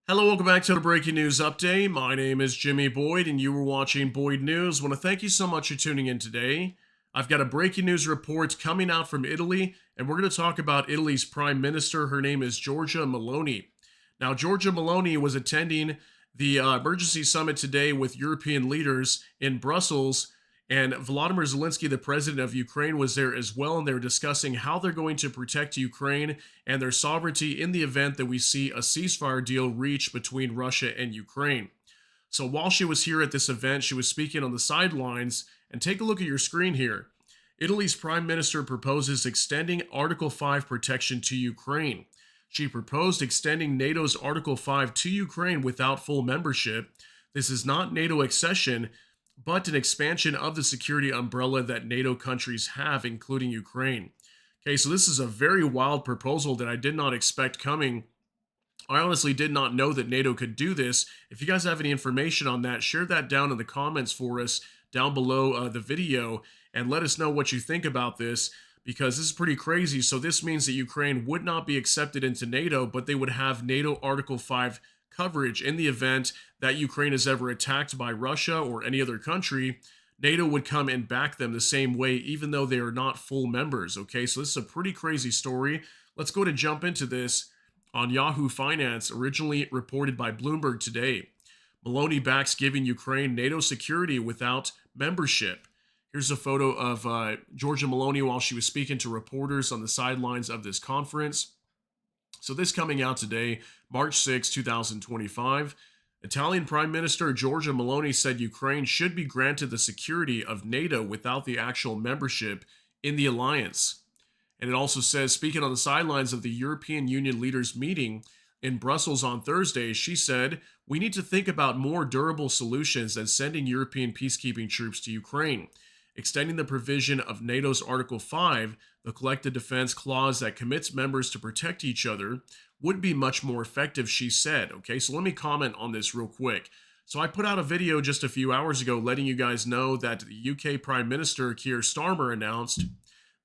Hello, welcome back to the Breaking News Update. My name is Jimmy Boyd, and you were watching Boyd News. Want to thank you so much for tuning in today. I've got a breaking news report coming out from Italy, and we're going to talk about Italy's Prime Minister. Her name is Giorgia Meloni. Now, Giorgia Meloni was attending the emergency summit today with European leaders in Brussels, and Volodymyr Zelensky, the president of Ukraine, was there as well, and they were discussing how they're going to protect Ukraine and their sovereignty in the event that we see a ceasefire deal reached between Russia and Ukraine. So while she was here at this event, she was speaking on the sidelines. And take a look at your screen here. Italy's prime minister proposes extending Article 5 protection to Ukraine. She proposed extending NATO's Article 5 to Ukraine without full membership. This is not NATO accession, but an expansion of the security umbrella that NATO countries have, including Ukraine. Okay, so this is a very wild proposal that I did not expect coming. I honestly did not know that NATO could do this. If you guys have any information on that, share that down in the comments for us down below the video and let us know what you think about this, because this is pretty crazy. So this means that Ukraine would not be accepted into NATO, but they would have NATO Article 5 coverage in the event that Ukraine is ever attacked by Russia or any other country. NATO would come and back them the same way, even though they are not full members. Okay, so this is a pretty crazy story. Let's go ahead and jump into this on Yahoo Finance, originally reported by Bloomberg today. Meloni backs giving Ukraine NATO security without membership. Here's a photo of Giorgia Meloni while she was speaking to reporters on the sidelines of this conference. So this coming out today, March 6, 2025. Italian Prime Minister Giorgia Meloni said Ukraine should be granted the security of NATO without the actual membership in the alliance. And it also says, speaking on the sidelines of the European Union leaders meeting in Brussels on Thursday, she said, "We need to think about more durable solutions than sending European peacekeeping troops to Ukraine. Extending the provision of NATO's Article 5, the collective defense clause that commits members to protect each other, would be much more effective," she said. Okay, so let me comment on this real quick. So I put out a video just a few hours ago letting you guys know that the UK Prime Minister Keir Starmer announced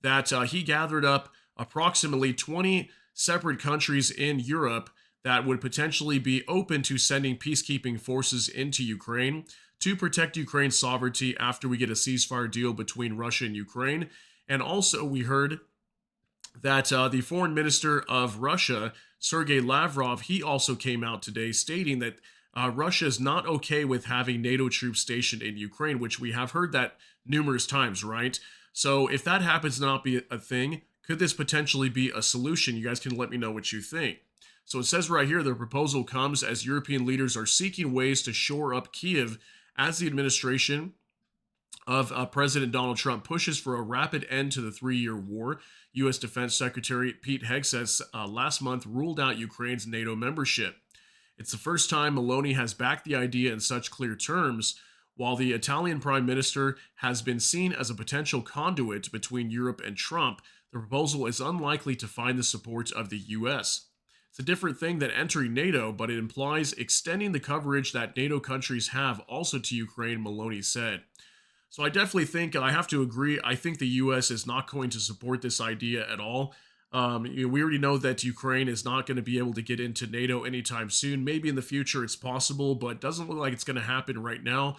that he gathered up approximately 20 separate countries in Europe that would potentially be open to sending peacekeeping forces into Ukraine to protect Ukraine's sovereignty after we get a ceasefire deal between Russia and Ukraine. And also, we heard that the foreign minister of Russia, Sergei Lavrov, he also came out today stating that Russia is not okay with having NATO troops stationed in Ukraine, which we have heard that numerous times, right? So if that happens to not be a thing, could this potentially be a solution? You guys can let me know what you think. So it says right here, the proposal comes as European leaders are seeking ways to shore up Kiev as the administration of President Donald Trump pushes for a rapid end to the 3-year war. U.S. Defense Secretary Pete Hegseth last month ruled out Ukraine's NATO membership. It's the first time Meloni has backed the idea in such clear terms, while the Italian Prime Minister has been seen as a potential conduit between Europe and Trump. The proposal is unlikely to find the support of the U.S. It's a different thing than entering NATO, but it implies extending the coverage that NATO countries have also to Ukraine, Meloni said. So I definitely think, and I have to agree, I think the U.S. is not going to support this idea at all. We already know that Ukraine is not going to be able to get into NATO anytime soon. Maybe in the future it's possible, but it doesn't look like it's going to happen right now.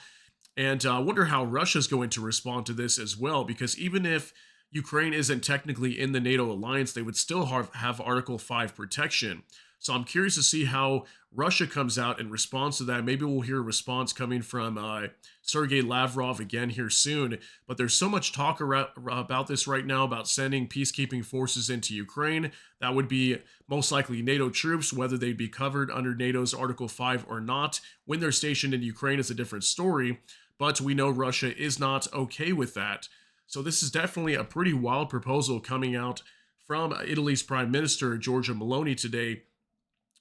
And I wonder how Russia's going to respond to this as well, because even if Ukraine isn't technically in the NATO alliance, they would still have Article 5 protection. So I'm curious to see how Russia comes out in response to that. Maybe we'll hear a response coming from Sergei Lavrov again here soon. But there's so much talk about this right now, about sending peacekeeping forces into Ukraine. That would be most likely NATO troops, whether they'd be covered under NATO's Article 5 or not. When they're stationed in Ukraine is a different story. But we know Russia is not okay with that. So this is definitely a pretty wild proposal coming out from Italy's Prime Minister, Giorgia Meloni, today.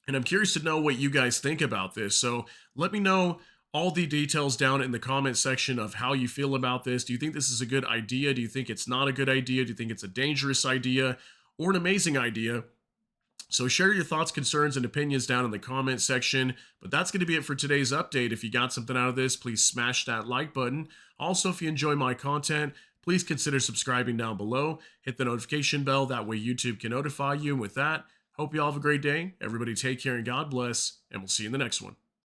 And I'm curious to know what you guys think about this. So let me know all the details down in the comment section of how you feel about this. Do you think this is a good idea? Do you think it's not a good idea? Do you think it's a dangerous idea or an amazing idea? So share your thoughts, concerns, and opinions down in the comment section. But that's going to be it for today's update. If you got something out of this, please smash that like button. Also, if you enjoy my content, please consider subscribing down below. Hit the notification bell. That way YouTube can notify you. And with that, Hope you all have a great day. Everybody take care and God bless, and we'll see you in the next one.